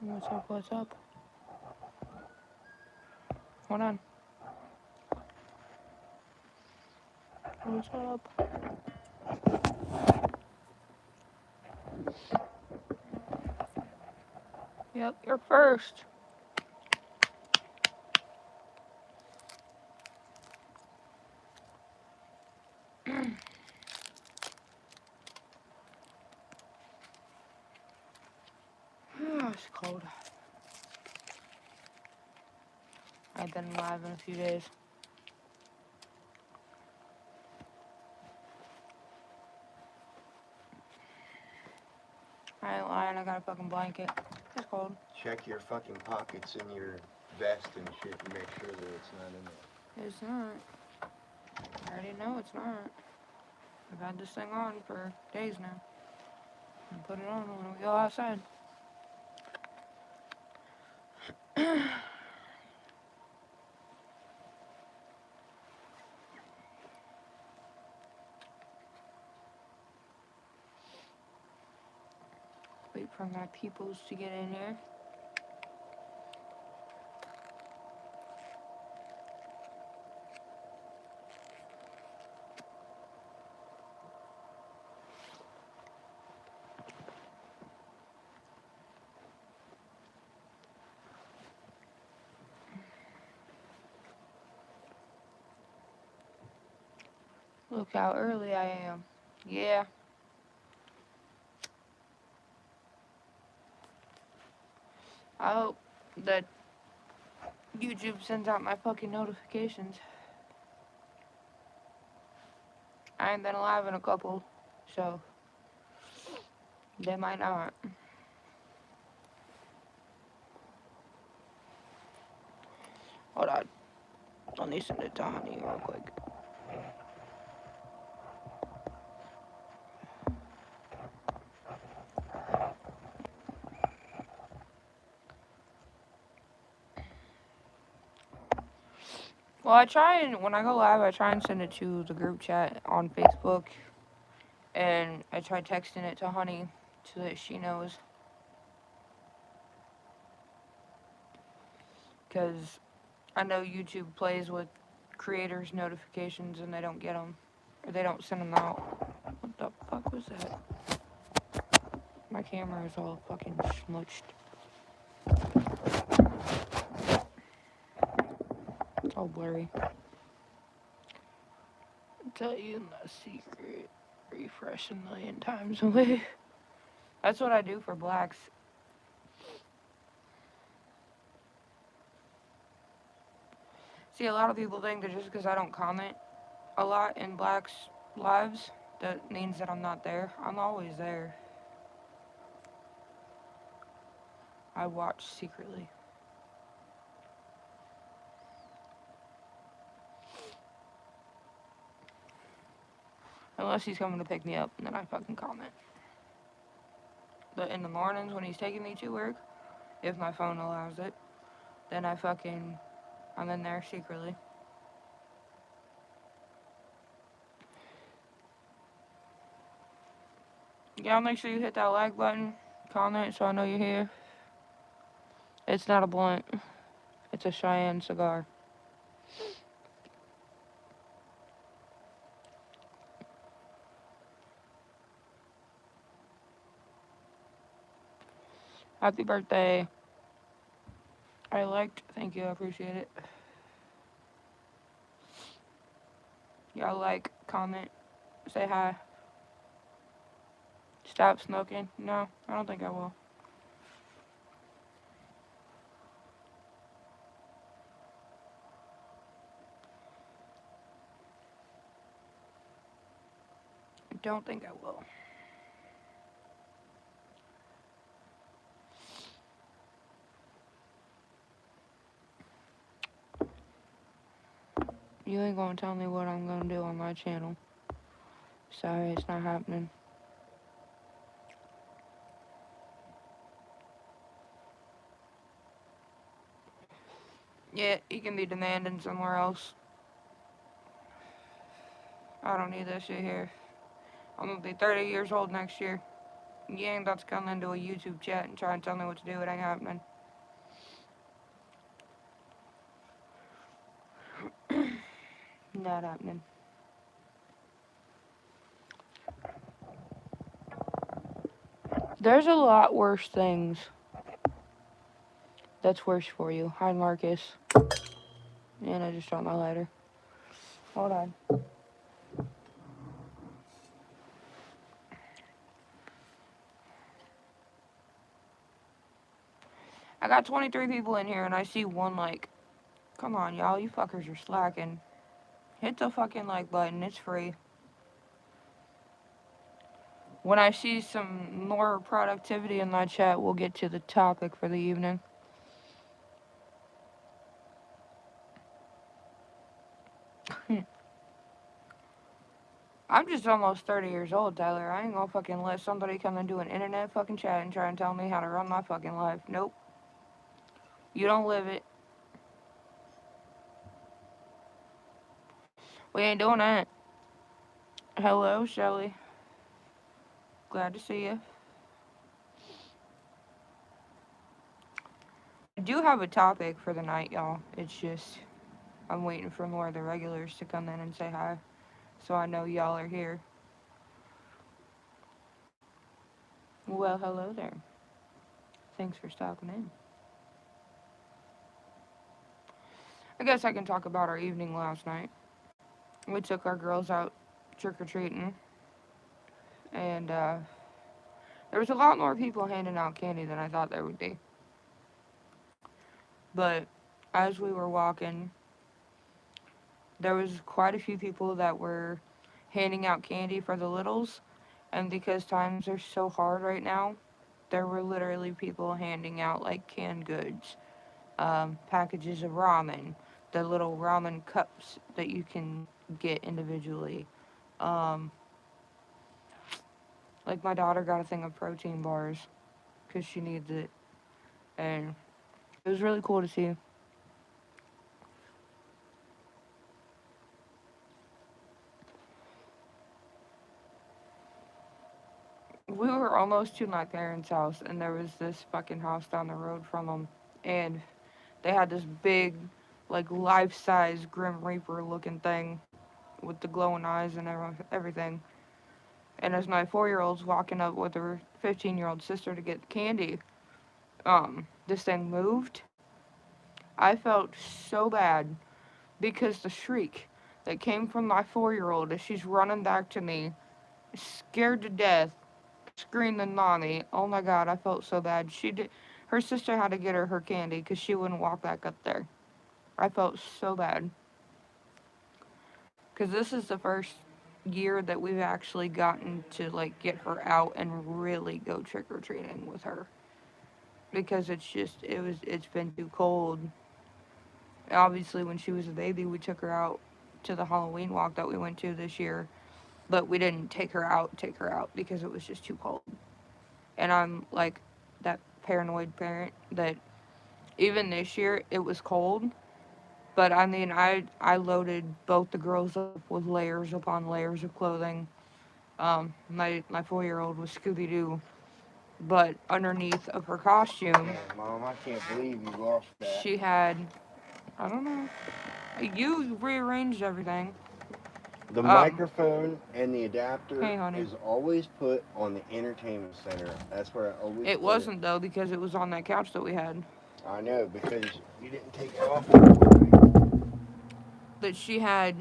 What's up, what's up? Hold on. What's up? Yep, you're first. It's cold. I've been live in a few days. I ain't lying, I got a fucking blanket. It's cold. Check your fucking pockets in your vest and shit and make sure that it's not in there. It's not. I already know it's not. I've had this thing on for days now. I put it on when we go outside. Wait for my peoples to get in here. Look how early I am. Yeah. I hope that YouTube sends out my fucking notifications. I ain't been alive in a couple, so they might not. Hold on. Let me send it to Honey real quick. Well, I try and, when I go live, I try and send it to the group chat on Facebook. And I try texting it to Honey so that she knows. Because I know YouTube plays with creators' notifications and they don't get them. Or they don't send them out. What the fuck was that? My camera is all fucking smushed. It's all blurry. I'll tell you the secret. Refresh a million times away. That's what I do for blacks. See, a lot of people think that just because I don't comment a lot in blacks' lives, that means that I'm not there. I'm always there. I watch secretly. Unless he's coming to pick me up, and then I fucking comment. But in the mornings when he's taking me to work, if my phone allows it, then I'm in there secretly. Yeah, make sure you hit that like button, comment so I know you're here. It's not a blunt. It's a Cheyenne cigar. Happy birthday. I liked. Thank you. I appreciate it. Y'all like, comment, say hi. Stop smoking. No, I don't think I will. I don't think I will. You ain't gonna tell me what I'm gonna do on my channel. Sorry, it's not happening. Yeah, you can be demanding somewhere else. I don't need that shit here. I'm gonna be 30 years old next year. You ain't about to come into a YouTube chat and try and tell me what to do. It ain't happening. Not happening. There's a lot worse things that's worse for you. Hi, Marcus. And I just dropped my lighter. Hold on. I got 23 people in here and I see one like. Come on, y'all. You fuckers are slacking. Hit the fucking like button. It's free. When I see some more productivity in my chat, we'll get to the topic for the evening. I'm just almost 30 years old, Tyler. I ain't gonna fucking let somebody come and do an internet fucking chat and try and tell me how to run my fucking life. Nope. You don't live it. We ain't doing that. Hello, Shelly. Glad to see you. I do have a topic for the night, y'all. It's just, I'm waiting for more of the regulars to come in and say hi, so I know y'all are here. Well, hello there. Thanks for stopping in. I guess I can talk about our evening last night. We took our girls out trick-or-treating, and there was a lot more people handing out candy than I thought there would be. But as we were walking, there was quite a few people that were handing out candy for the littles, and because times are so hard right now, there were literally people handing out like canned goods, packages of ramen, the little ramen cups that you can get individually. Like my daughter got a thing of protein bars because she needs it, and it was really cool to see. We were almost to my parents' house, and there was this fucking house down the road from them, and they had this big, like, life-size Grim Reaper looking thing with the glowing eyes and everything. And as my 4-year-old's walking up with her 15-year-old sister to get candy, this thing moved. I felt so bad because the shriek that came from my 4-year-old as she's running back to me, scared to death, screaming mommy. Oh my god, I felt so bad. Her sister had to get her candy because she wouldn't walk back up there. I felt so bad. Because this is the first year that we've actually gotten to like get her out and really go trick-or-treating with her. Because it's been too cold. Obviously when she was a baby we took her out to the Halloween walk that we went to this year. But we didn't take her out because it was just too cold. And I'm like that paranoid parent that even this year it was cold. But I mean, I loaded both the girls up with layers upon layers of clothing. My 4-year-old was Scooby-Doo, but underneath of her costume, Man, Mom, I can't believe you lost that. she had, I don't know, you rearranged everything. The microphone and the adapter hey, honey. is always put on the entertainment center. That's where I always It wasn't though because it was on that couch that we had. I know, because you didn't take it off. That she had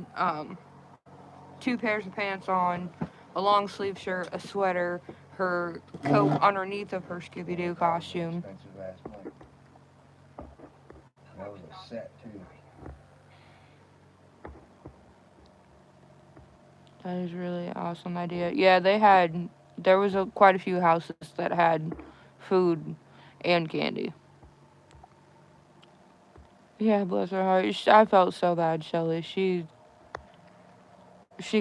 2 pairs of pants on, a long sleeve shirt, a sweater, her coat underneath of her Scooby-Doo costume. Expensive ass mic. That was a set too. That is really an awesome idea. Yeah, there was quite a few houses that had food and candy. Yeah, bless her heart. I felt so bad, Shelly. She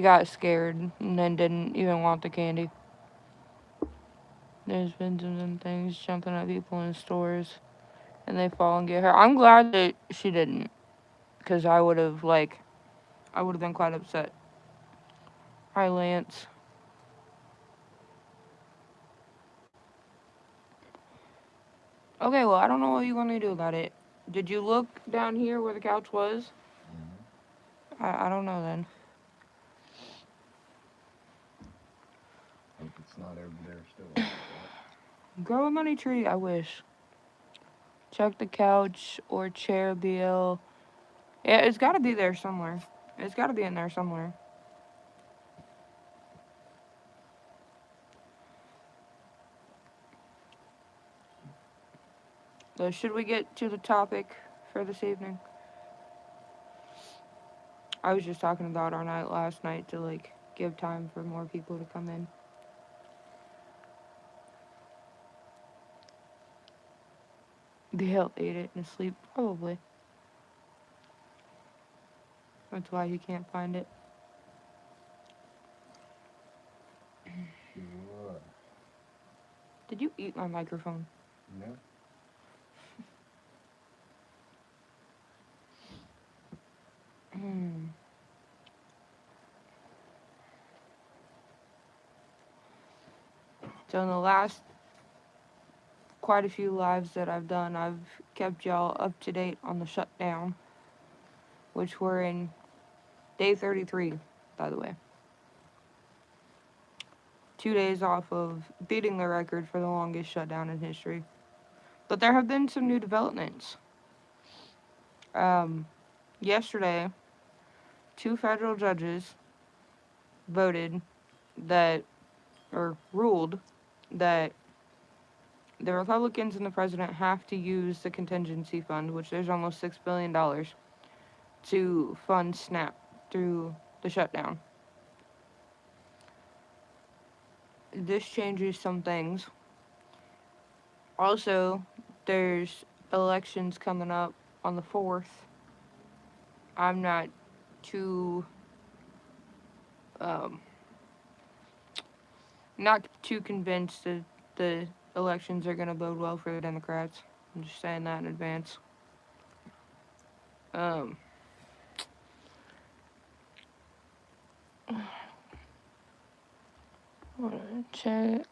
got scared and then didn't even want the candy. There's been some things jumping at people in stores and they fall and get her. I'm glad that she didn't, because I would have been quite upset. Hi, Lance. Okay, well, I don't know what you want me to do about it. Did you look down here where the couch was? I don't know then. Hope it's not over there still. Grow a money tree, I wish. Check the couch or chair BL. Yeah, it's got to be there somewhere. It's got to be in there somewhere. So should we get to the topic for this evening? I was just talking about our night last night to, like, give time for more people to come in. Dale ate it in his sleep, probably. That's why he can't find it. Sure. Did you eat my microphone? No. So in the last quite a few lives that I've done, I've kept y'all up to date on the shutdown, which we're in day 33, by the way. 2 days off of beating the record for the longest shutdown in history. But there have been some new developments. Yesterday, 2 federal judges voted that, or ruled that the Republicans and the president have to use the contingency fund, which there's almost $6 billion, to fund SNAP through the shutdown. This changes some things. Also, there's elections coming up on the 4th. I'm not too convinced that the elections are going to bode well for the Democrats. I'm just saying that in advance. Check.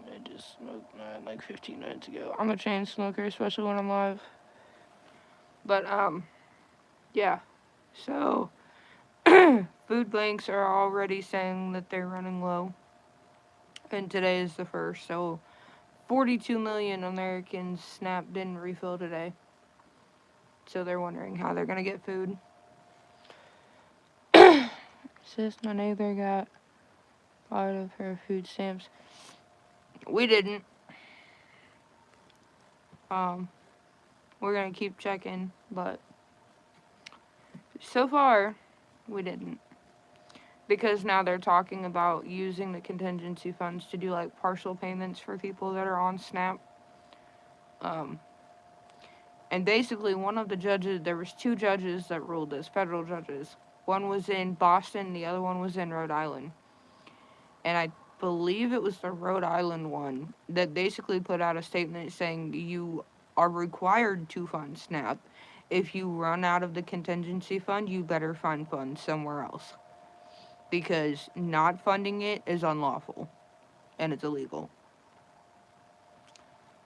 I just smoked mine like 15 minutes ago. I'm a chain smoker, especially when I'm live. But, yeah. So, food banks are already saying that they're running low. And today is the 1st, so 42 million Americans SNAP didn't refill today. So they're wondering how they're going to get food. Sis, my neighbor got part of her food stamps. We didn't. We're going to keep checking, but so far, we didn't. Because now they're talking about using the contingency funds to do, like, partial payments for people that are on SNAP. And basically, one of the judges, there was 2 judges that ruled this, federal judges. One was in Boston, the other one was in Rhode Island. And I believe it was the Rhode Island one that basically put out a statement saying you are required to fund SNAP. If you run out of the contingency fund, you better find funds somewhere else. Because not funding it is unlawful. And it's illegal.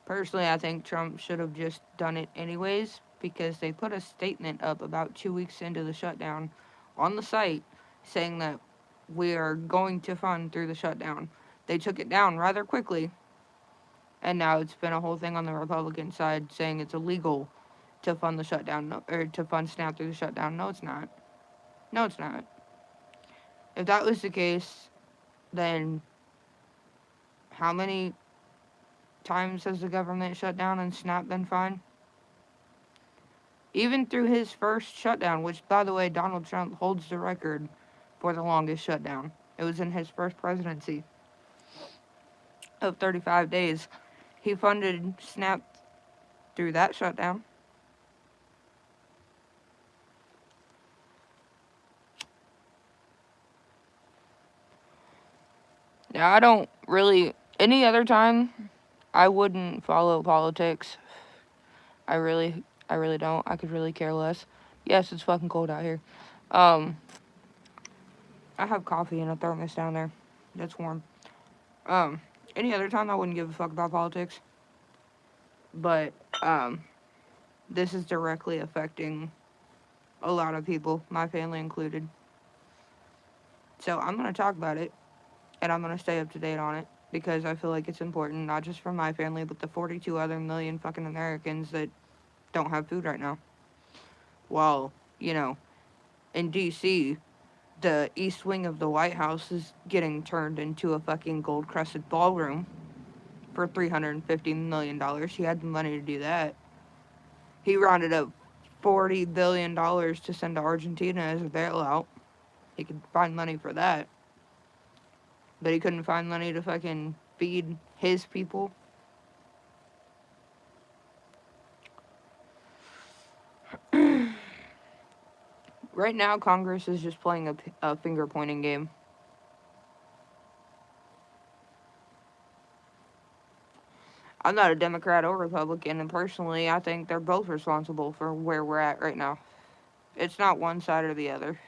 Personally, I think Trump should have just done it anyways, because they put a statement up about 2 weeks into the shutdown on the site saying that we are going to fund through the shutdown. They took it down rather quickly, and now it's been a whole thing on the Republican side saying it's illegal to fund the shutdown, or to fund SNAP through the shutdown. No, it's not. No, it's not. If that was the case, then how many times has the government shut down and SNAP been fine? Even through his first shutdown, which, by the way, Donald Trump holds the record for the longest shutdown. It was in his first presidency of 35 days. He funded SNAP through that shutdown. Yeah, I don't really... Any other time, I wouldn't follow politics. I I really don't. I could really care less. Yes, it's fucking cold out here. I have coffee in a thermos down there. That's warm. Any other time I wouldn't give a fuck about politics. But, this is directly affecting a lot of people, my family included. So I'm going to talk about it, and I'm going to stay up to date on it, because I feel like it's important, not just for my family, but the 42 other million fucking Americans that don't have food right now. While, in D.C., the east wing of the White House is getting turned into a fucking gold-crested ballroom for $350 million. He had the money to do that. He rounded up $40 billion to send to Argentina as a bailout. He could find money for that. But he couldn't find money to fucking feed his people. Right now, Congress is just playing a finger-pointing game. I'm not a Democrat or Republican, and personally, I think they're both responsible for where we're at right now. It's not one side or the other.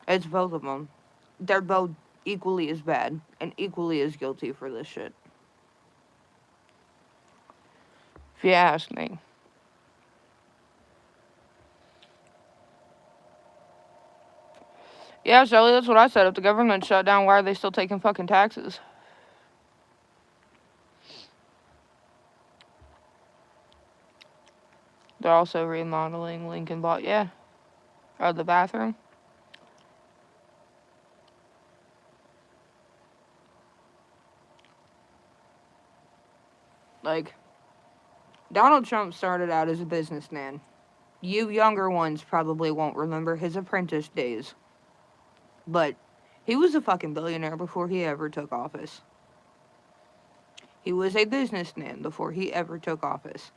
It's both of them. They're both equally as bad and equally as guilty for this shit. If you ask me. Yeah, Shelly, that's what I said. If the government shut down, why are they still taking fucking taxes? They're also remodeling Lincoln Ball. Yeah. The bathroom. Like, Donald Trump started out as a businessman. You younger ones probably won't remember his apprentice days. But he was a fucking billionaire before he ever took office. He was a businessman before he ever took office.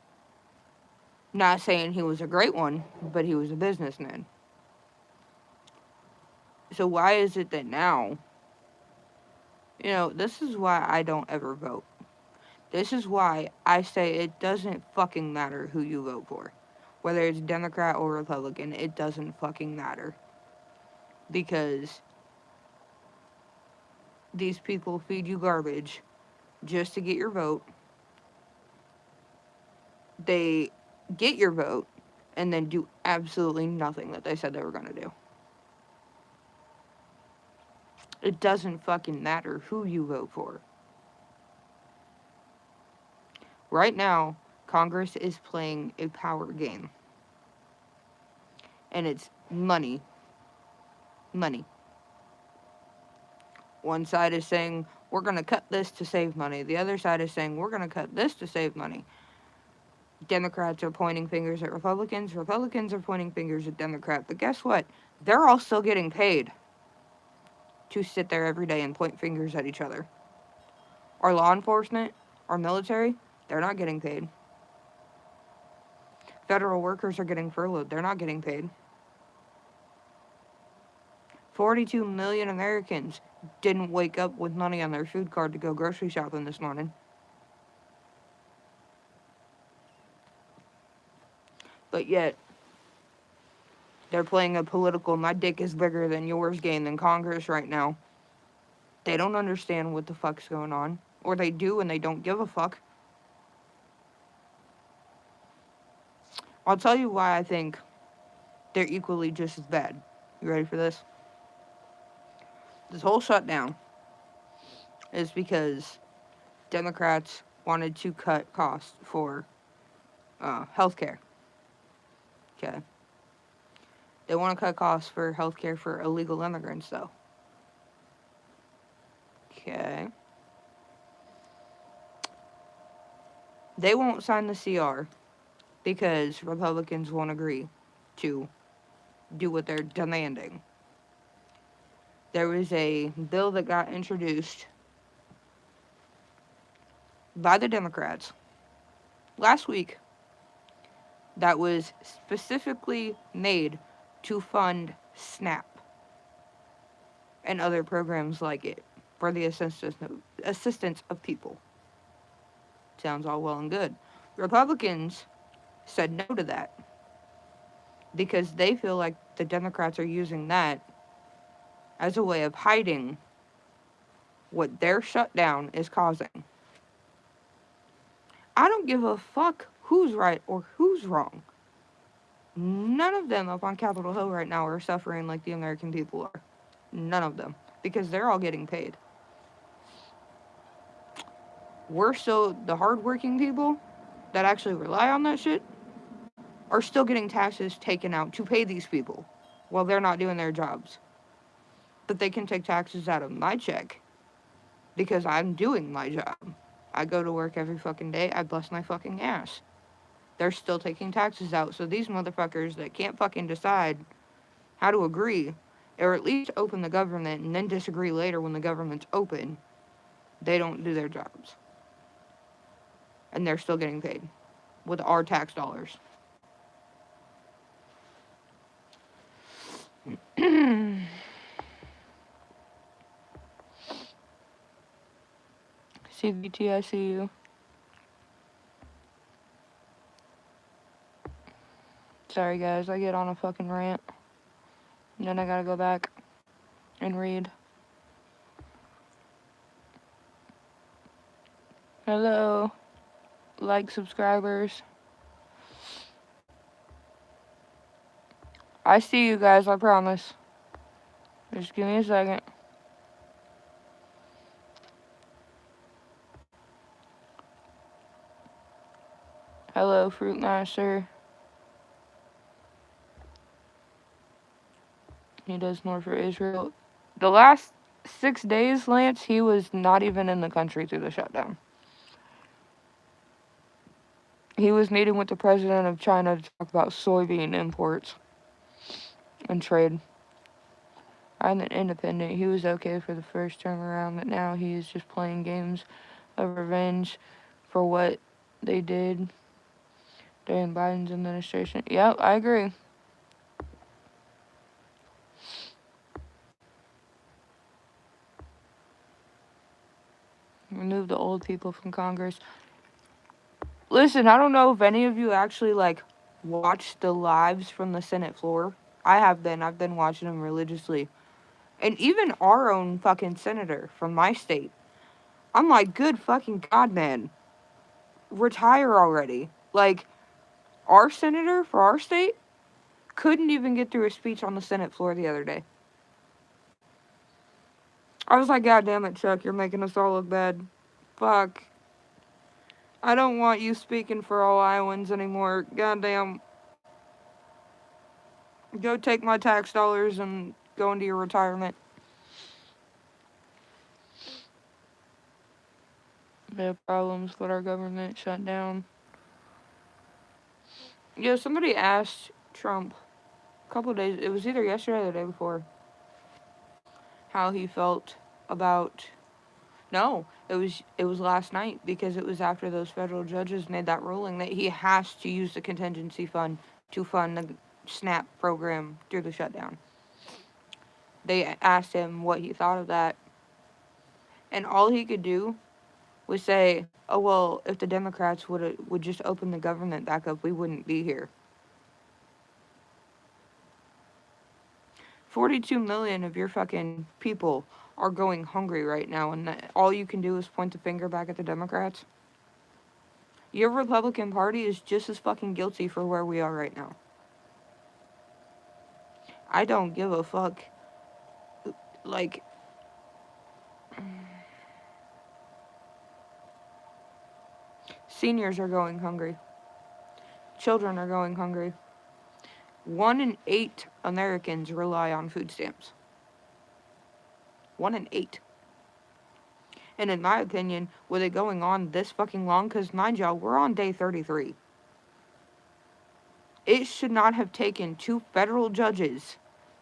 Not saying he was a great one, but he was a businessman. So why is it that now, this is why I don't ever vote. This is why I say it doesn't fucking matter who you vote for. Whether it's Democrat or Republican, it doesn't fucking matter. Because these people feed you garbage just to get your vote. They get your vote and then do absolutely nothing that they said they were going to do. It doesn't fucking matter who you vote for. Right now, Congress is playing a power game. And it's money. Money. One side is saying, we're going to cut this to save money. The other side is saying, we're going to cut this to save money. Democrats are pointing fingers at Republicans. Republicans are pointing fingers at Democrats. But guess what? They're all still getting paid to sit there every day and point fingers at each other. Our law enforcement, our military, they're not getting paid. Federal workers are getting furloughed. They're not getting paid. 42 million Americans didn't wake up with money on their food card to go grocery shopping this morning. But yet, they're playing a political my dick is bigger than yours game in Congress right now. They don't understand what the fuck's going on. Or they do and they don't give a fuck. I'll tell you why I think they're equally just as bad. You ready for this? This whole shutdown is because Democrats wanted to cut costs for healthcare. Okay. They want to cut costs for healthcare for illegal immigrants, though. Okay. They won't sign the CR because Republicans won't agree to do what they're demanding. There was a bill that got introduced by the Democrats last week that was specifically made to fund SNAP and other programs like it for the assistance of people. Sounds all well and good. Republicans said no to that because they feel like the Democrats are using that as a way of hiding what their shutdown is causing. I don't give a fuck who's right or who's wrong. None of them up on Capitol Hill right now are suffering like the American people are. None of them. Because they're all getting paid. We're still, the hardworking people that actually rely on that shit are still getting taxes taken out to pay these people while they're not doing their jobs. But they can take taxes out of my check because I'm doing my job. I go to work every fucking day. I bust my fucking ass. They're still taking taxes out. So these motherfuckers that can't fucking decide how to agree, or at least open the government and then disagree later when the government's open, they don't do their jobs. And they're still getting paid with our tax dollars. CVT, I see you. Sorry guys, I get on a fucking rant. And then I gotta go back and read. Hello, like subscribers. I see you guys, I promise. Just give me a second. Hello, Fruit Master. He does more for Israel. The last 6 days, Lance, he was not even in the country through the shutdown. He was meeting with the president of China to talk about soybean imports and trade. I'm an independent. He was okay for the first term around, but now he is just playing games of revenge for what they did during Biden's administration. Yep, I agree. Remove the old people from Congress. Listen, I don't know if any of you actually, like, watched the lives from the Senate floor. I have been. I've been watching them religiously. And even our own fucking senator from my state. I'm like, good fucking God, man. Retire already. Like, our senator for our state couldn't even get through a speech on the Senate floor the other day. I was like, God damn it, Chuck, you're making us all look bad. Fuck. I don't want you speaking for all Iowans anymore. Goddamn. Go take my tax dollars and go into your retirement. We have problems with our government shut down. Yeah, somebody asked Trump a couple of days, it was either yesterday or the day before, how he felt about, no, it was last night, because it was after those federal judges made that ruling that he has to use the contingency fund to fund the SNAP program through the shutdown. They asked him what he thought of that, and all he could do was say, oh, well, if the Democrats would just open the government back up, we wouldn't be here. 42 million of your fucking people are going hungry right now, and all you can do is point the finger back at the Democrats. Your Republican Party is just as fucking guilty for where we are right now. I don't give a fuck. Like, seniors are going hungry. Children are going hungry. 1 in 8 Americans rely on food stamps. 1 in 8. And in my opinion, with it going on this fucking long, because mind y'all, we're on day 33. It should not have taken 2 federal judges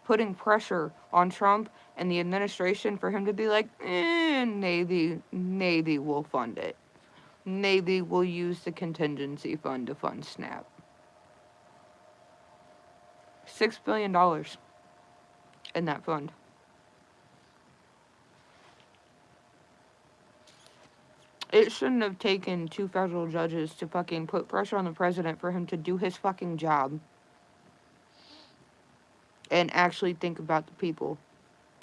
putting pressure on Trump and the administration for him to be like, maybe we'll fund it. Maybe we'll use the contingency fund to fund SNAP. $6 billion in that fund. It shouldn't have taken 2 federal judges to fucking put pressure on the president for him to do his fucking job and actually think about the people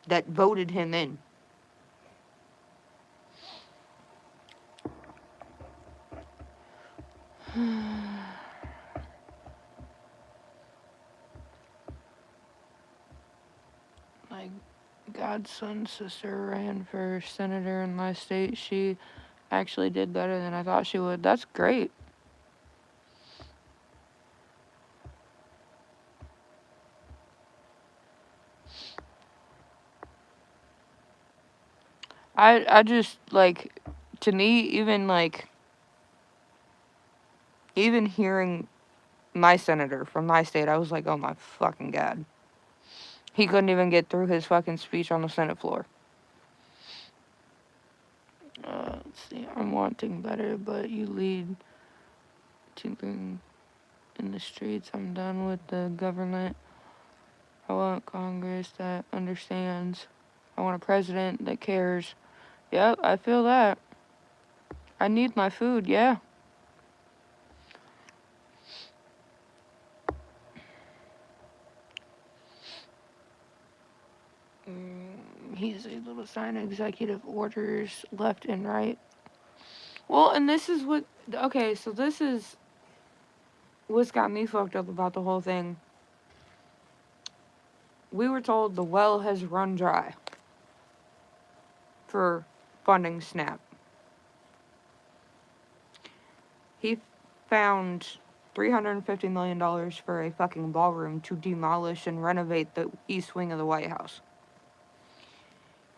that voted him in. My godson's sister ran for senator in my state. She actually did better than I thought she would. That's great. I just, like, to me, even hearing my senator from my state, I was like, oh my fucking god. He couldn't even get through his fucking speech on the Senate floor. Let's see. I'm wanting better, but you lead to bring in the streets. I'm done with the government. I want Congress that understands. I want a president that cares. Yep, I feel that. I need my food, yeah. He's able to sign executive orders left and right. Well, and this is what... Okay, so this is what's got me fucked up about the whole thing. We were told the well has run dry for funding SNAP. He found $350 million for a fucking ballroom to demolish and renovate the east wing of the White House.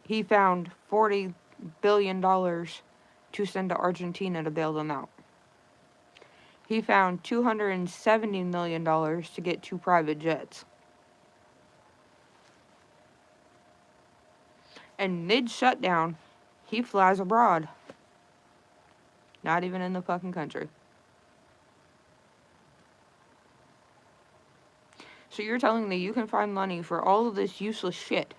He found $40 billion to send to Argentina to bail them out. He found $270 million to get 2 private jets. And mid-shutdown, he flies abroad. Not even in the fucking country. So you're telling me you can find money for all of this useless shit,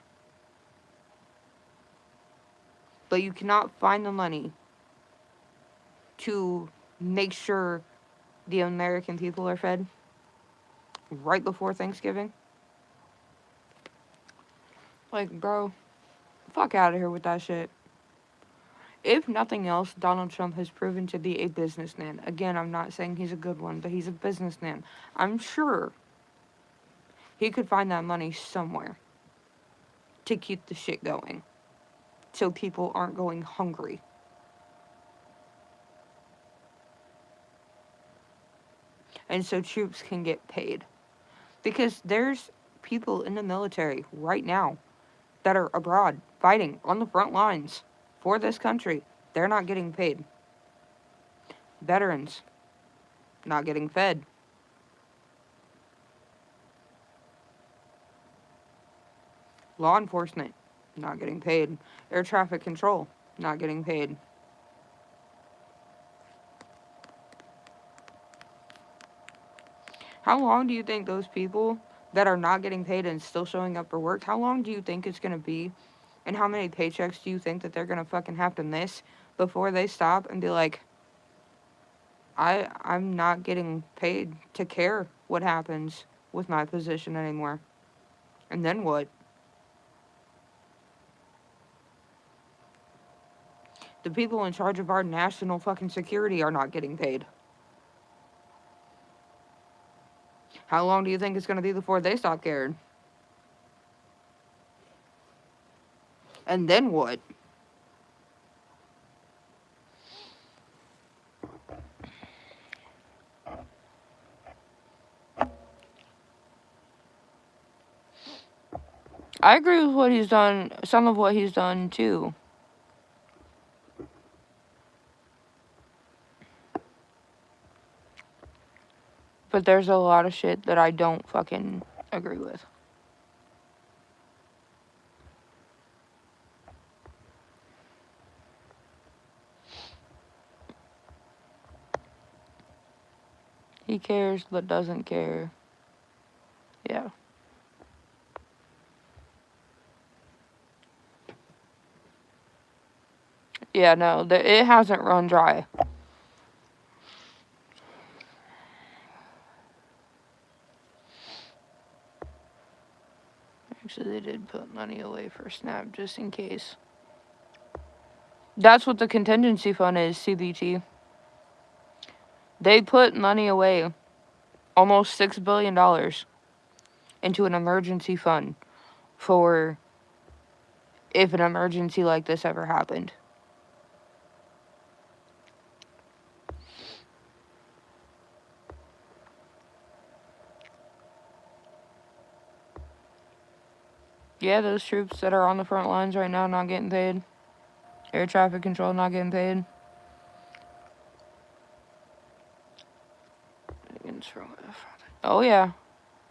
but you cannot find the money to make sure the American people are fed right before Thanksgiving? Like, bro, fuck out of here with that shit. If nothing else, Donald Trump has proven to be a businessman. Again, I'm not saying he's a good one, but he's a businessman. I'm sure he could find that money somewhere to keep the shit going, so people aren't going hungry. And so troops can get paid. Because there's people in the military right now that are abroad fighting on the front lines for this country. They're not getting paid. Veterans not getting fed. Law enforcement not getting paid. Air traffic control not getting paid. How long do you think those people that are not getting paid and still showing up for work, how long do you think it's going to be? And how many paychecks do you think that they're going to fucking have to miss before they stop and be like, I'm not getting paid to care what happens with my position anymore? And then what? The people in charge of our national fucking security are not getting paid. How long do you think it's going to be before they stop caring? And then what? I agree with what he's done, some of what he's done too. But there's a lot of shit that I don't fucking agree with. He cares but doesn't care. Yeah. Yeah, no, it hasn't run dry. Actually, they did put money away for SNAP just in case. That's what the contingency fund is, CBT. They put money away, almost $6 billion, into an emergency fund for if an emergency like this ever happened. Yeah, those troops that are on the front lines right now not getting paid. Air traffic control not getting paid. Oh yeah.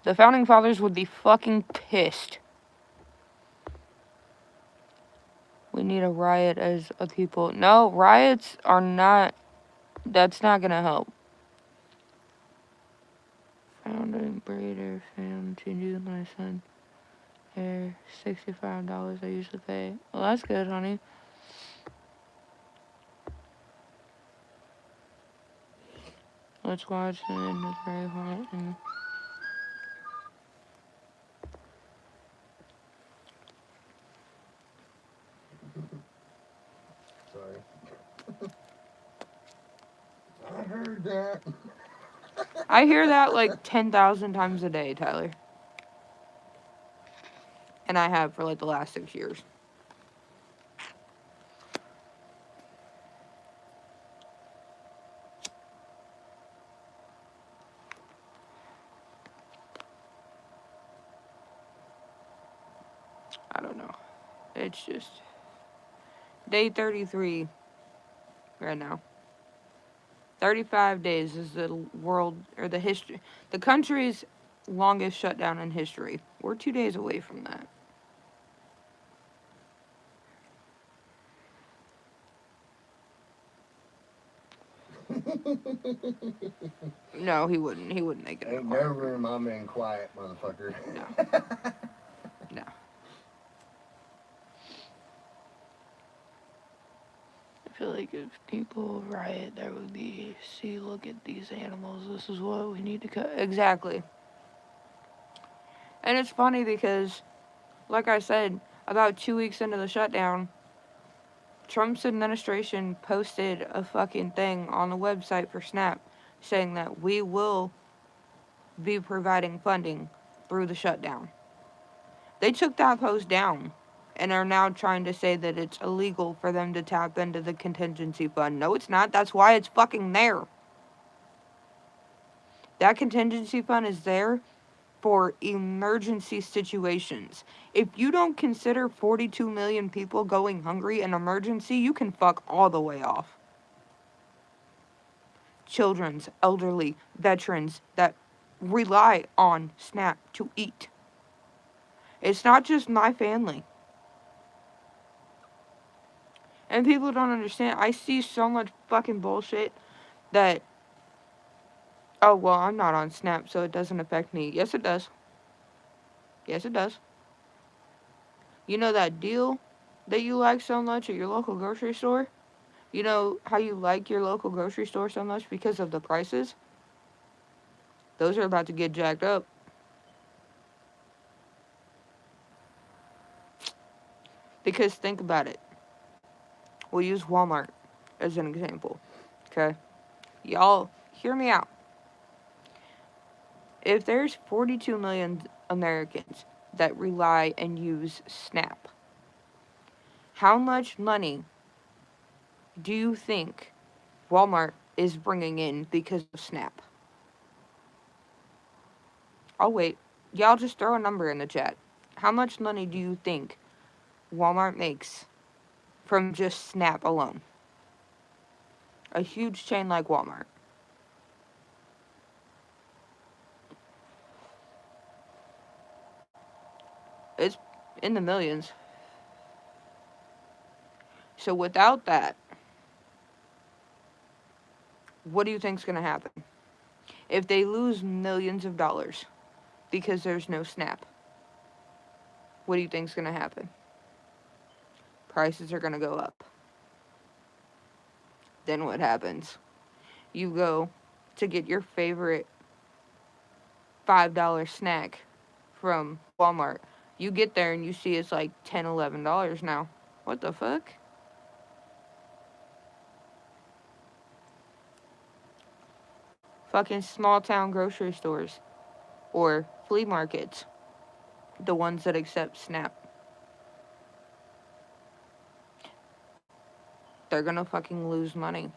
The founding fathers would be fucking pissed. We need a riot as a people. No, riots are not... That's not gonna help. Found a breeder, found changes my son. Hair, $65 I usually pay. Well, that's good, honey. Let's watch it. It's very hot. Sorry. I heard that. I hear that like 10,000 times a day, Tyler. And I have for like the last 6 years. I don't know. It's just day 33 right now. 35 days is the world or the country's longest shutdown in history. We're 2 days away from that. No, he wouldn't. He wouldn't make it. Ain't no room I'm in quiet, motherfucker. No. No. I feel like if people riot, there would be, see, look at these animals. This is what we need to cut. Exactly. And it's funny because, like I said, about 2 weeks into the shutdown, Trump's administration posted a fucking thing on the website for SNAP saying that we will be providing funding through the shutdown. They took that post down and are now trying to say that it's illegal for them to tap into the contingency fund. No, it's not. That's why it's fucking there. That contingency fund is there for emergency situations. If you don't consider 42 million people going hungry an emergency, you can fuck all the way off. Children's, elderly, veterans that rely on SNAP to eat. It's not just my family. And people don't understand. I see so much fucking bullshit that, oh, well, I'm not on SNAP, so it doesn't affect me. Yes, it does. Yes, it does. You know that deal that you like so much at your local grocery store? You know how you like your local grocery store so much because of the prices? Those are about to get jacked up. Because think about it. We'll use Walmart as an example. Okay? Y'all, hear me out. If there's 42 million Americans that rely and use SNAP, how much money do you think Walmart is bringing in because of SNAP? I'll wait. Y'all just throw a number in the chat. How much money do you think Walmart makes from just SNAP alone? A huge chain like Walmart. It's in the millions. So without that, what do you think's going to happen? If they lose millions of dollars because there's no SNAP, what do you think's going to happen? Prices are going to go up. Then what happens? You go to get your favorite $5 snack from Walmart. You get there and you see it's like $10, $11 now. What the fuck? Fucking small town grocery stores or flea markets, the ones that accept SNAP. They're gonna fucking lose money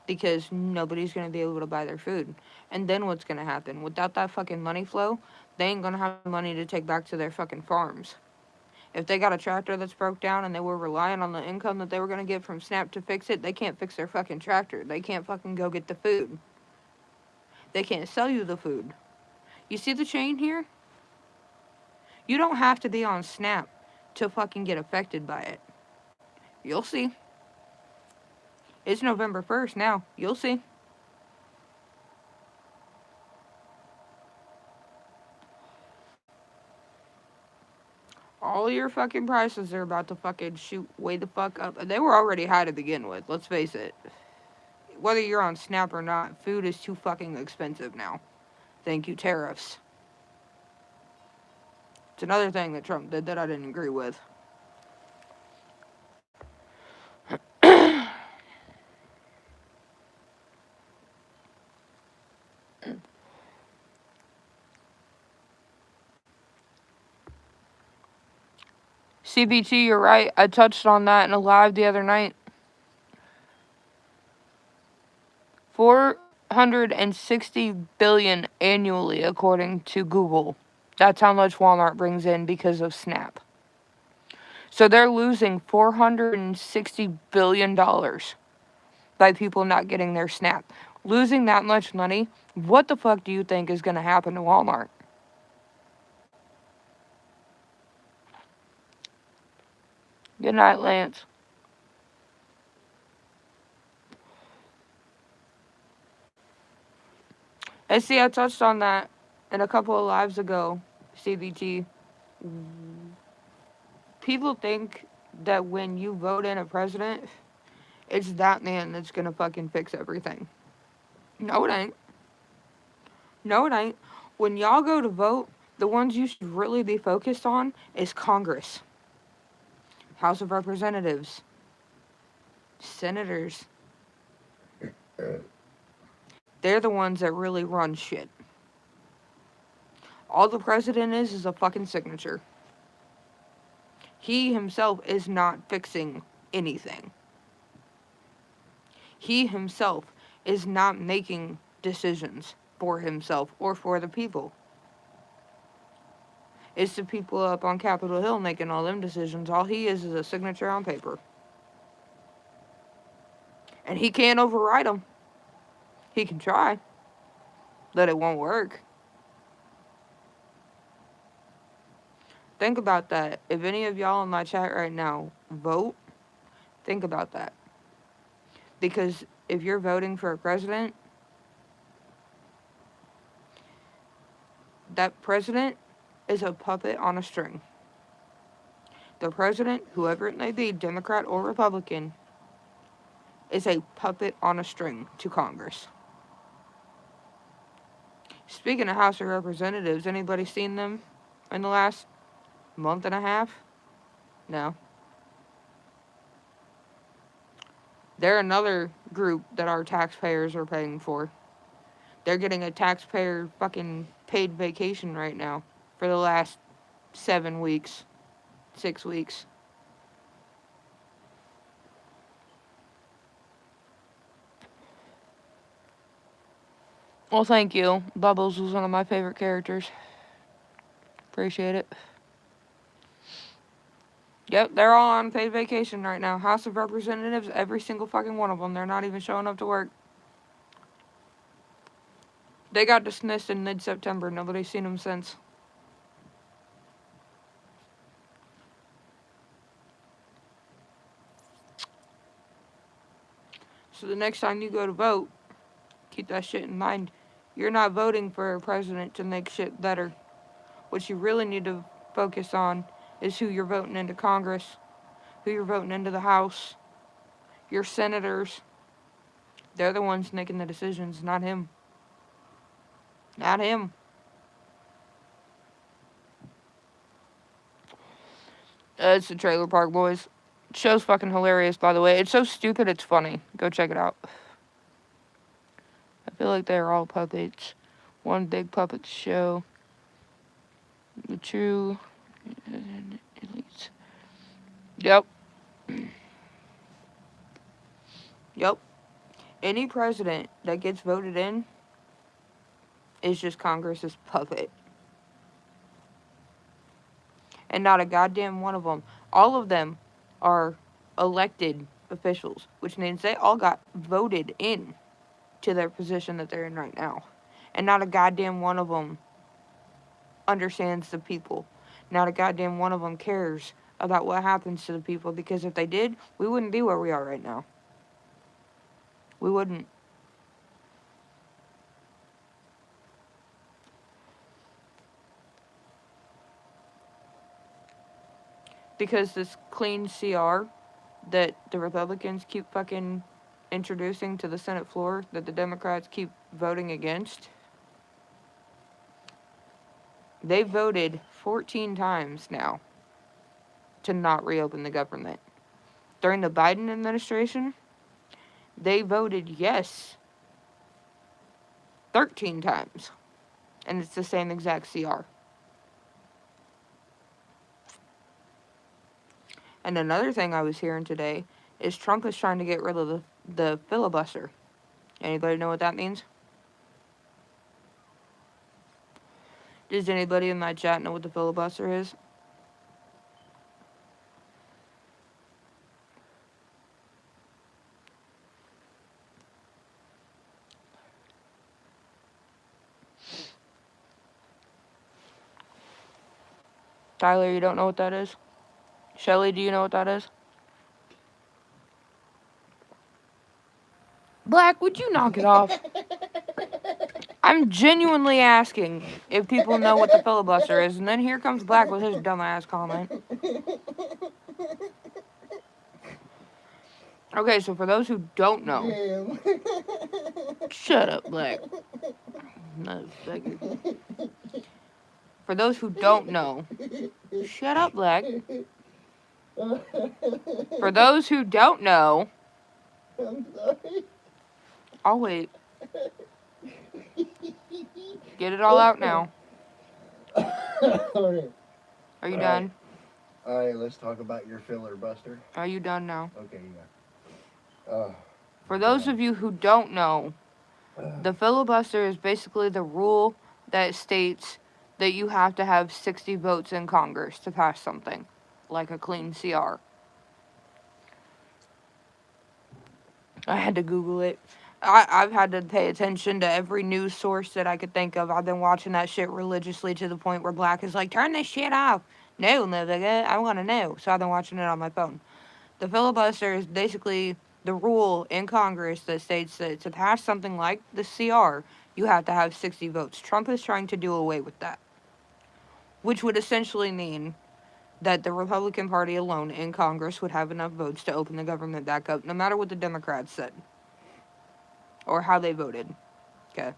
because nobody's gonna be able to buy their food. And then what's gonna happen? Without that fucking money flow, they ain't gonna have money to take back to their fucking farms. If they got a tractor that's broke down and they were relying on the income that they were gonna get from SNAP to fix it, they can't fix their fucking tractor. They can't fucking go get the food. They can't sell you the food. You see the chain here? You don't have to be on SNAP to fucking get affected by it. You'll see. It's November 1st now. You'll see. All your fucking prices are about to fucking shoot way the fuck up. They were already high to begin with, let's face it. Whether you're on SNAP or not, food is too fucking expensive now. Thank you, tariffs. It's another thing that Trump did that I didn't agree with. CBT, you're right. I touched on that in a live the other night. 460 billion annually, according to Google. That's how much Walmart brings in because of SNAP. So they're losing $460 billion by people not getting their SNAP. Losing that much money, what the fuck do you think is going to happen to Walmart? Good night, Lance. And see, I touched on that in a couple of lives ago, CBT. People think that when you vote in a president, it's that man that's gonna fucking fix everything. No, it ain't. No, it ain't. When y'all go to vote, the ones you should really be focused on is Congress, House of Representatives, senators. They're the ones that really run shit. All the president is a fucking signature. He himself is not fixing anything. He himself is not making decisions for himself or for the people. It's the people up on Capitol Hill making all them decisions. All he is a signature on paper. And he can't override them. He can try, but it won't work. Think about that. If any of y'all in my chat right now vote, think about that. Because if you're voting for a president, that president is a puppet on a string. The president, whoever it may be, Democrat or Republican, is a puppet on a string to Congress. Speaking of House of Representatives, anybody seen them in the last month and a half? No. They're another group that our taxpayers are paying for. They're getting a taxpayer fucking paid vacation right now for the last 7 weeks, 6 weeks. Well, thank you. Bubbles was one of my favorite characters. Appreciate it. Yep, they're all on paid vacation right now. House of Representatives, every single fucking one of them. They're not even showing up to work. They got dismissed in mid-September. Nobody's seen them since. So the next time you go to vote, keep that shit in mind. You're not voting for a president to make shit better. What you really need to focus on is who you're voting into Congress, who you're voting into the House. Your senators, they're the ones making the decisions, not him. Not him. It's the Trailer Park Boys. Show's fucking hilarious, by the way. It's so stupid, it's funny. Go check it out. I feel like they're all puppets. One big puppet show. The true elites. Yep. Yep. Any president that gets voted in is just Congress's puppet. And not a goddamn one of them. All of them are elected officials, which means they all got voted in to their position that they're in right now. And not a goddamn one of them understands the people. Not a goddamn one of them cares about what happens to the people, because if they did, we wouldn't be where we are right now. We wouldn't. Because this clean CR that the Republicans keep fucking introducing to the Senate floor, that the Democrats keep voting against, they voted 14 times now to not reopen the government. During the Biden administration, they voted yes 13 times. And it's the same exact CR. And another thing I was hearing today is Trump is trying to get rid of the filibuster. Anybody know what that means? Does anybody in my chat know what the filibuster is? Tyler, you don't know what that is? Shelly, do you know what that is? Black, would you knock it off? I'm genuinely asking if people know what the filibuster is, and then here comes Black with his dumbass comment. Okay, so for those who don't know... Shut up, Black. Motherfucker. For those who don't know... Shut up, Black. For those who don't know... I'm sorry. I'll wait. Get it all out now. Alright. Are you done? Alright, let's talk about your filibuster. Are you done now? Okay, yeah. For those of you who don't know, the filibuster is basically the rule that states that you have to have 60 votes in Congress to pass something, like a clean CR. I had to Google it. I've had to pay attention to every news source that I could think of. I've been watching that shit religiously to the point where Black is like, turn this shit off. No, nigga, I want to know. So I've been watching it on my phone. The filibuster is basically the rule in Congress that states that to pass something like the CR, you have to have 60 votes. Trump is trying to do away with that, which would essentially mean that the Republican Party alone in Congress would have enough votes to open the government back up, no matter what the Democrats said or how they voted. Okay.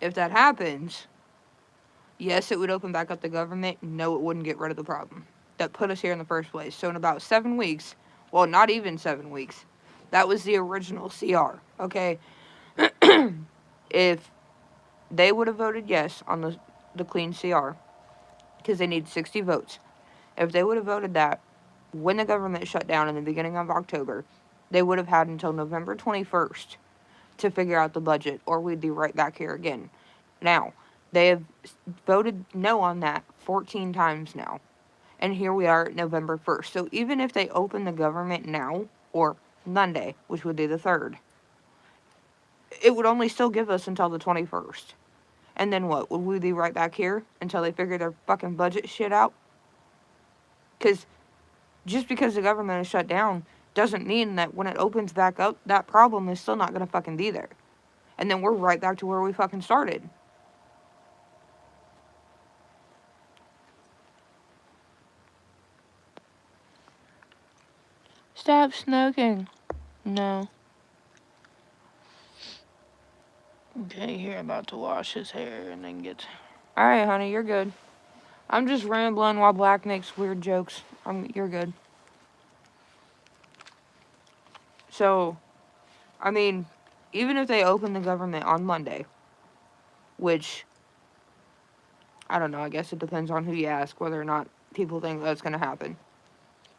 If that happens, yes, it would open back up the government. No, it wouldn't get rid of the problem that put us here in the first place. So in about 7 weeks, well, not even 7 weeks, that was the original CR, okay? If they would have voted yes on the clean CR, because they need 60 votes, if they would have voted that when the government shut down in the beginning of October, they would have had until November 21st to figure out the budget, or we'd be right back here again. Now, they have voted no on that 14 times now. And here we are at November 1st. So even if they open the government now, or Monday, which would be the 3rd, it would only still give us until the 21st. And then what? Would we be right back here until they figure their fucking budget shit out? Because just because the government is shut down doesn't mean that when it opens back up, that problem is still not going to fucking be there. And then we're right back to where we fucking started. stop smoking. No. Okay, here, about to wash his hair and then get... Alright, honey, you're good. I'm just rambling while Black makes weird jokes. You're good. So, I mean, even if they open the government on Monday, which, I don't know, I guess it depends on who you ask, whether or not people think that's going to happen.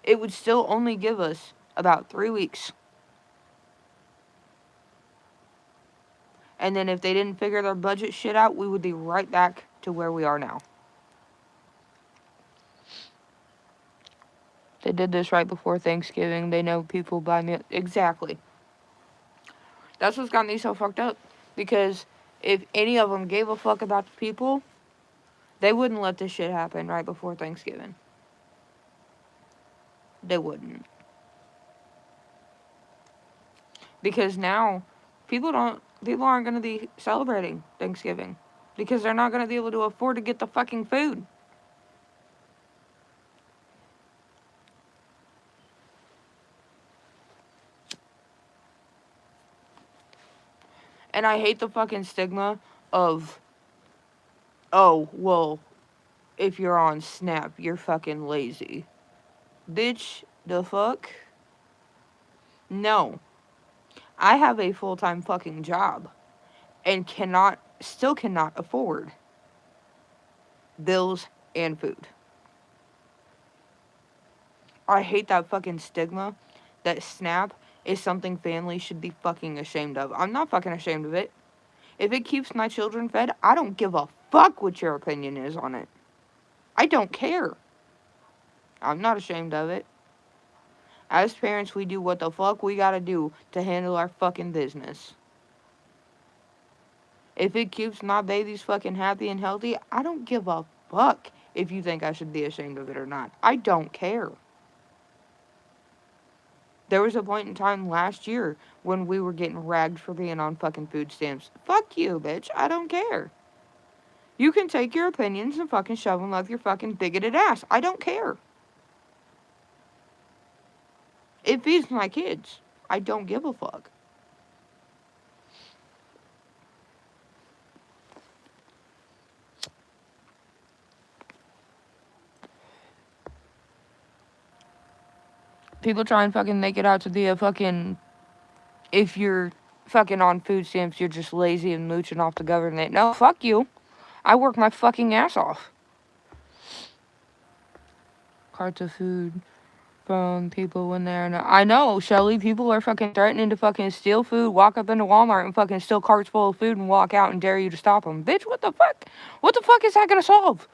It would still only give us about 3 weeks. And then if they didn't figure their budget shit out, we would be right back to where we are now. They did this right before Thanksgiving. They know people buy meal. Exactly. That's what's got me so fucked up. Because if any of them gave a fuck about the people, they wouldn't let this shit happen right before Thanksgiving. They wouldn't. Because now, people aren't going to be celebrating Thanksgiving. Because they're not going to be able to afford to get the fucking food. And I hate the fucking stigma of, oh, well, if you're on Snap, you're fucking lazy. Bitch, the fuck? No. I have a full-time fucking job. And still cannot afford bills and food. I hate that fucking stigma that Snap is something families should be fucking ashamed of. I'm not fucking ashamed of it. If it keeps my children fed, I don't give a fuck what your opinion is on it. I don't care. I'm not ashamed of it. As parents, we do what the fuck we gotta do to handle our fucking business. If it keeps my babies fucking happy and healthy, I don't give a fuck if you think I should be ashamed of it or not. I don't care. There was a point in time last year when we were getting ragged for being on fucking food stamps. Fuck you, bitch. I don't care. You can take your opinions and fucking shove them up your fucking bigoted ass. I don't care. It feeds my kids. I don't give a fuck. People try and fucking make it out to be a fucking... If you're fucking on food stamps, you're just lazy and mooching off the government. No, fuck you. I work my fucking ass off. Carts of food from people when they're not... I know, Shelly. People are fucking threatening to fucking steal food, walk up into Walmart and fucking steal carts full of food and walk out and dare you to stop them. Bitch, what the fuck? What the fuck is that gonna solve?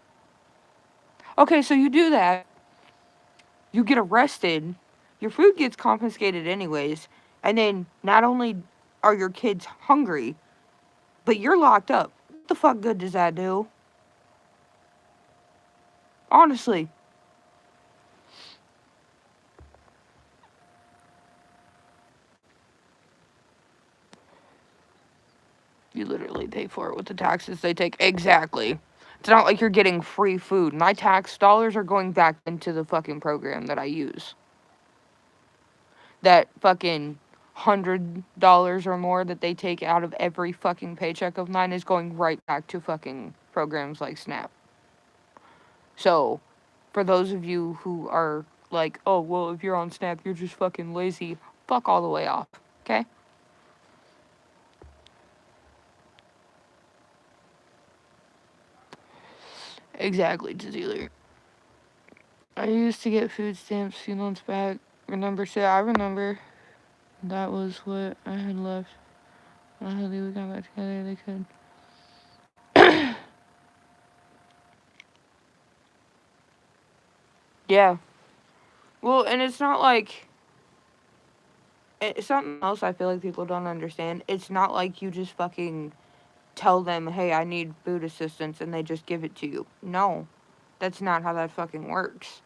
Okay, so you do that. You get arrested. Your food gets confiscated anyways. And then not only are your kids hungry, but you're locked up. What the fuck good does that do? Honestly. You literally pay for it with the taxes they take. Exactly. It's not like you're getting free food. My tax dollars are going back into the fucking program that I use. That fucking $100 or more that they take out of every fucking paycheck of mine is going right back to fucking programs like Snap. So, for those of you who are like, oh, well, if you're on Snap, you're just fucking lazy, fuck all the way off, okay? Exactly, Dealer. I used to get food stamps a few months back. Remember, shit, I remember. That was what I had left. I had they got back together, they could. Yeah. Well, and it's not like... It's something else I feel like people don't understand. It's not like you just fucking tell them, hey, I need food assistance, and they just give it to you. No. That's not how that fucking works.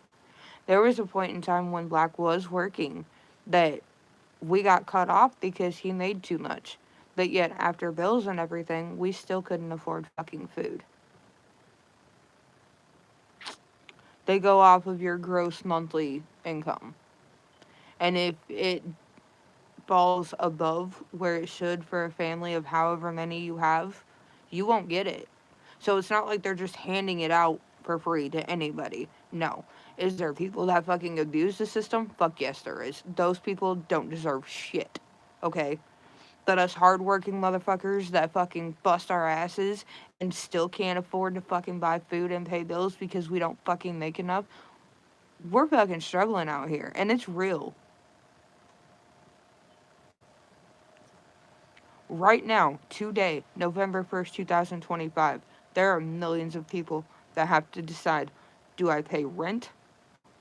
There was a point in time when Black was working that we got cut off because he made too much. But yet, after bills and everything, we still couldn't afford fucking food. They go off of your gross monthly income. And if it falls above where it should for a family of however many you have, you won't get it. So it's not like they're just handing it out for free to anybody. No. Is there people that fucking abuse the system? Fuck yes, there is. Those people don't deserve shit. Okay? But us hardworking motherfuckers that fucking bust our asses and still can't afford to fucking buy food and pay bills because we don't fucking make enough, we're fucking struggling out here. And it's real. Right now, today, November 1st, 2025, there are millions of people that have to decide, do I pay rent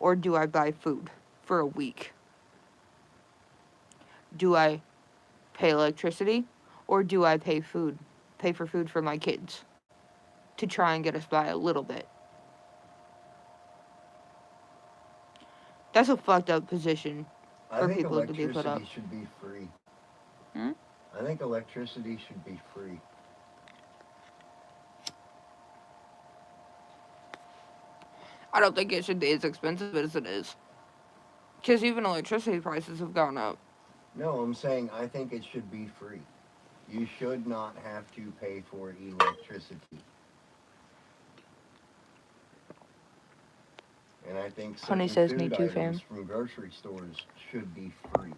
or do I buy food for a week? Do I pay electricity or do I pay for food for my kids to try and get us by a little bit? That's a fucked up position for people to be put up. I think electricity should be free. Hmm? I think electricity should be free. I don't think it should be as expensive as it is. Because even electricity prices have gone up. No, I'm saying I think it should be free. You should not have to pay for electricity. And I think Honey certain says me food too, items fam. from grocery stores should be free.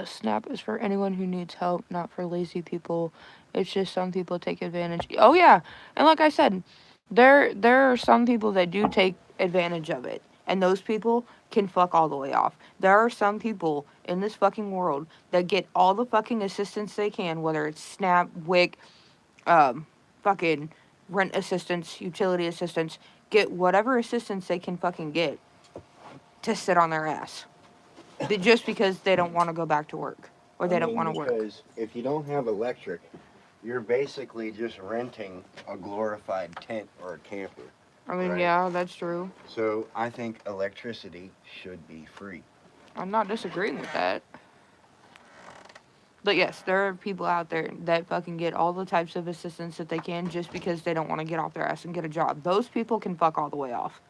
SNAP is for anyone who needs help, not for lazy people. It's just some people take advantage. Oh yeah, and like I said, there are some people that do take advantage of it, and those people can fuck all the way off. There are some people in this fucking world that get all the fucking assistance they can, whether it's SNAP, WIC, fucking rent assistance, utility assistance, get whatever assistance they can fucking get to sit on their ass. Just because they don't want to go back to work or they don't want to work. Because if you don't have electric, you're basically just renting a glorified tent or a camper. I mean, right? yeah, that's true. So I think electricity should be free. I'm not disagreeing with that. But yes, there are people out there that fucking get all the types of assistance that they can just because they don't want to get off their ass and get a job. Those people can fuck all the way off.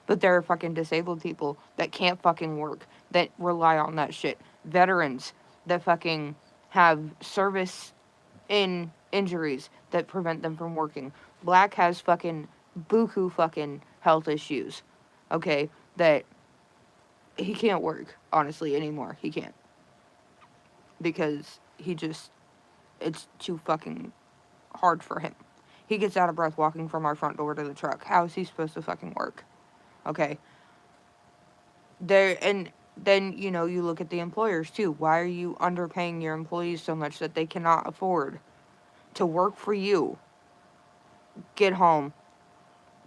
But there are fucking disabled people that can't fucking work, that rely on that shit. Veterans that fucking have service in injuries that prevent them from working. Black has fucking buku fucking health issues. Okay? That he can't work, honestly, anymore. He can't. Because it's too fucking hard for him. He gets out of breath walking from our front door to the truck. How is he supposed to fucking work? Okay? And then, you look at the employers too. Why are you underpaying your employees so much that they cannot afford to work for you, get home,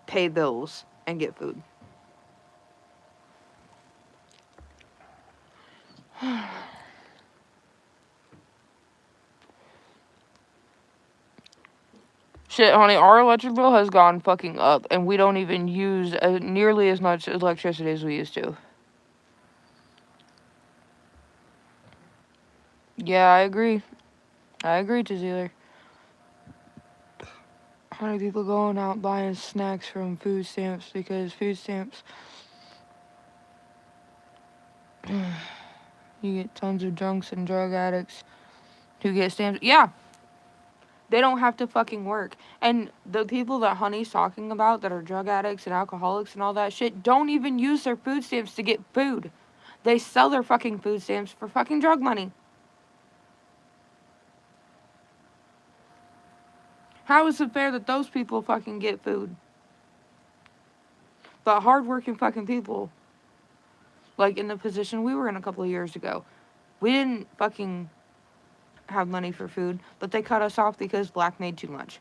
pay bills, and get food? Shit, honey, our electric bill has gone fucking up, and we don't even use nearly as much electricity as we used to. Yeah, I agree. I agree, Tazeeler. How many people going out buying snacks from food stamps because food stamps, you get tons of drunks and drug addicts who get stamps. Yeah, they don't have to fucking work. And the people that Honey's talking about that are drug addicts and alcoholics and all that shit don't even use their food stamps to get food. They sell their fucking food stamps for fucking drug money. How is it fair that those people fucking get food? But hardworking fucking people, like in the position we were in a couple of years ago, we didn't fucking have money for food, but they cut us off because Black made too much.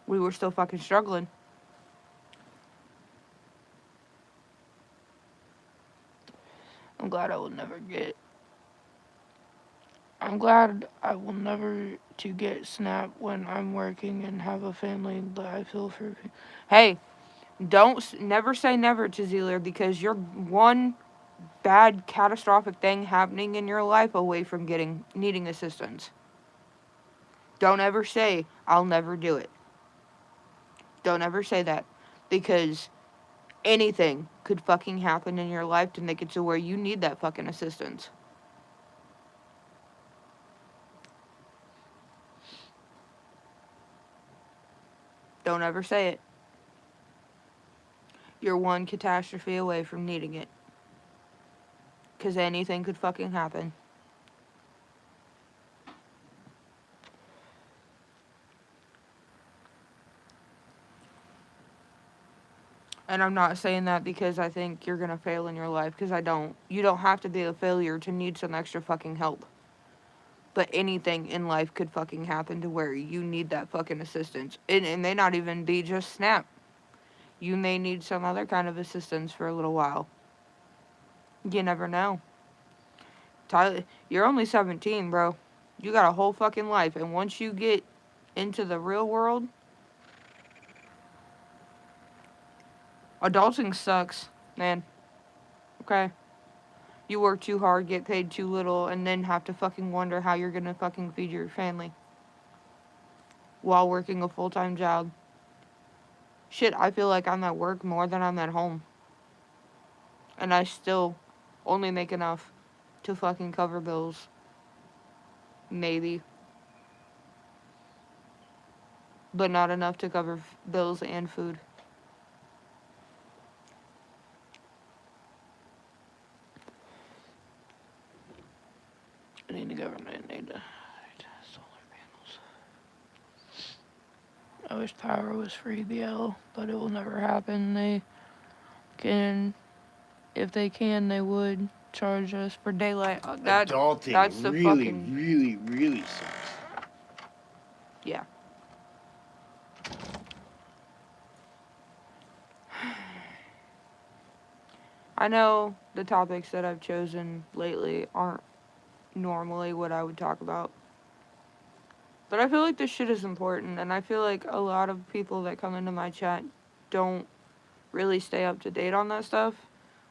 We were still fucking struggling. I'm glad I will never to get SNAP when I'm working and have a family that I feel for. Hey, never say never to Zealer, because you're one bad catastrophic thing happening in your life away from needing assistance. Don't ever say, I'll never do it. Don't ever say that. Because anything could fucking happen in your life to make it to where you need that fucking assistance. Don't ever say it. You're one catastrophe away from needing it. Because anything could fucking happen. And I'm not saying that because I think you're gonna fail in your life, because I don't. You don't have to be a failure to need some extra fucking help. But anything in life could fucking happen to where you need that fucking assistance. It may not even be just SNAP. You may need some other kind of assistance for a little while. You never know. Tyler, you're only 17, bro. You got a whole fucking life. And once you get into the real world, adulting sucks, man. Okay? You work too hard, get paid too little, and then have to fucking wonder how you're gonna fucking feed your family while working a full-time job. Shit, I feel like I'm at work more than I'm at home. And I still only make enough to fucking cover bills. Maybe. But not enough to cover bills and food. I need the government, I need solar panels. I wish power was free, BL, but it will never happen. They can, if they can, they would charge us for daylight. Adulting that's the really, fucking... really, really sucks. Yeah. I know the topics that I've chosen lately aren't normally what I would talk about. But I feel like this shit is important, and I feel like a lot of people that come into my chat don't really stay up to date on that stuff.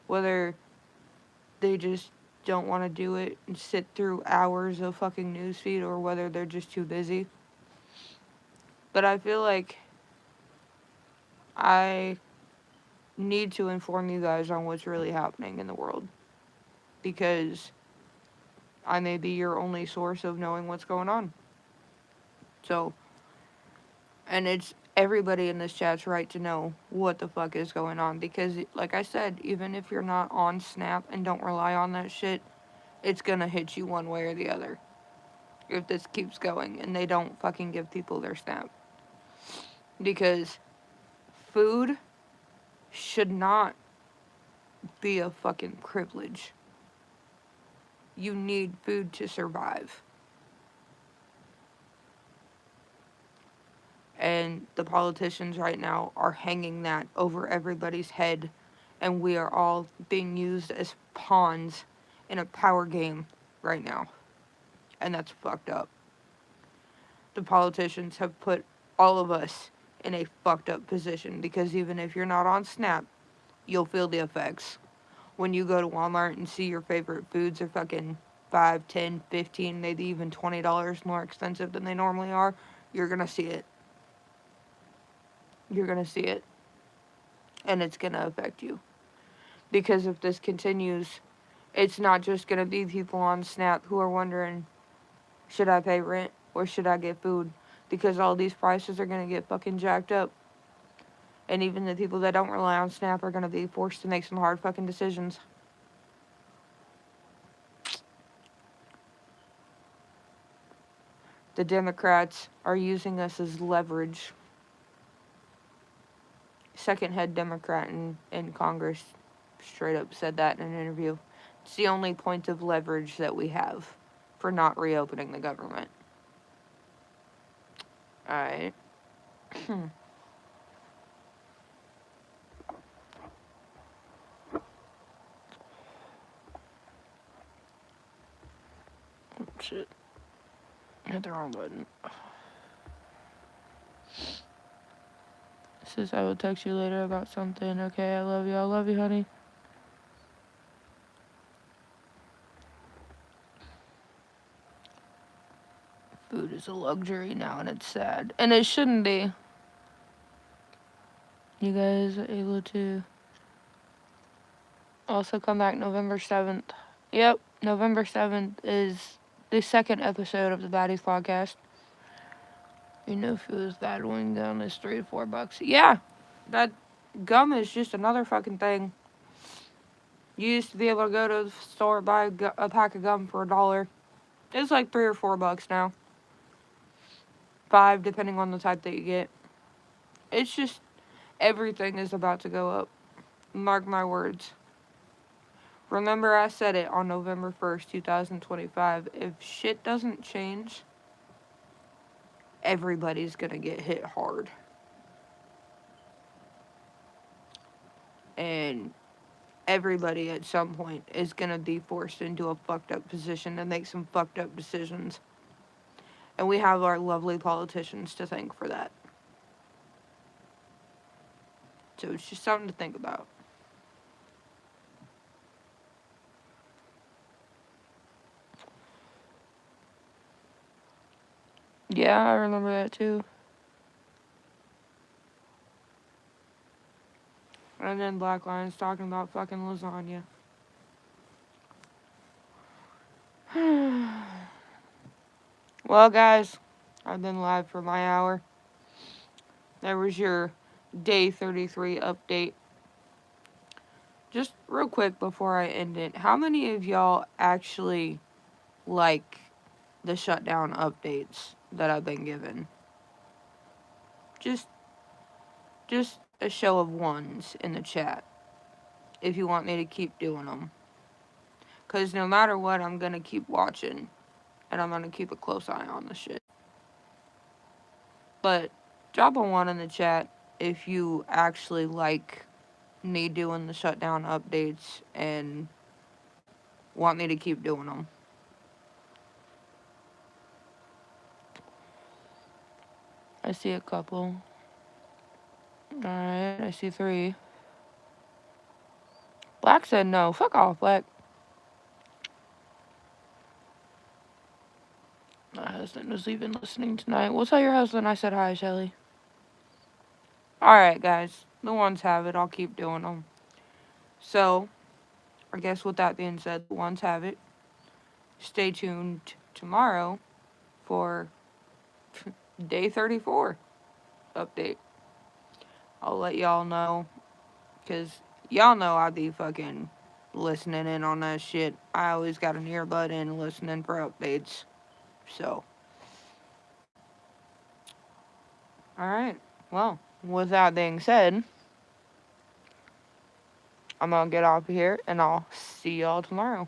Whether they just don't want to do it and sit through hours of fucking newsfeed, or whether they're just too busy. But I feel like I need to inform you guys on what's really happening in the world. Because I may be your only source of knowing what's going on. So, and it's everybody in this chat's right to know what the fuck is going on. Because, like I said, even if you're not on Snap and don't rely on that shit, it's gonna hit you one way or the other. If this keeps going and they don't fucking give people their Snap. Because food should not be a fucking privilege. You need food to survive. And the politicians right now are hanging that over everybody's head, and we are all being used as pawns in a power game right now. And that's fucked up. The politicians have put all of us in a fucked up position, because even if you're not on Snap, you'll feel the effects. When you go to Walmart and see your favorite foods are fucking $5, $10, $15, maybe even $20 more expensive than they normally are, you're gonna see it. You're gonna see it. And it's gonna affect you. Because if this continues, it's not just gonna be people on Snap who are wondering, should I pay rent or should I get food? Because all these prices are gonna get fucking jacked up. And even the people that don't rely on Snap are gonna be forced to make some hard fucking decisions. The Democrats are using us as leverage. Second head Democrat in Congress straight up said that in an interview. It's the only point of leverage that we have for not reopening the government. Alright. Oh, shit. Hit the wrong button. Says I will text you later about something. Okay, I love you. I love you, honey. Food is a luxury now, and it's sad. And it shouldn't be. you guys are able to also come back November 7th. Yep, November 7th is the second episode of the Baddies podcast. You know, if it was that going down is $3 to $4. Yeah, that gum is just another fucking thing. You used to be able to go to the store, buy a pack of gum for $1. It's like $3 or $4 now. $5, depending on the type that you get. It's just, everything is about to go up. Mark my words. Remember, I said it on November 1st, 2025. If shit doesn't change, everybody's gonna get hit hard. And everybody at some point is gonna be forced into a fucked up position to make some fucked up decisions. And we have our lovely politicians to thank for that. So it's just something to think about. Yeah, I remember that too. And then Black Lions talking about fucking lasagna. Well, guys, I've been live for my hour. There was your day 33 update. Just real quick before I end it, how many of y'all actually like the shutdown updates that I've been given? Just a show of ones in the chat if you want me to keep doing them. Because no matter what, I'm going to keep watching. And I'm going to keep a close eye on the shit. But drop a 1 in the chat if you actually like me doing the shutdown updates and want me to keep doing them. I see a couple. Alright, I see 3. Black said no. Fuck off, Black. My husband was even listening tonight. We'll tell your husband I said hi, Shelly. Alright, guys. The ones have it. I'll keep doing them. So, I guess with that being said, the ones have it. Stay tuned tomorrow for day 34 update. I'll let y'all know, because y'all know I be fucking listening in on that shit. I always got an earbud in listening for updates. So, alright. Well, with that being said, I'm gonna get off of here and I'll see y'all tomorrow.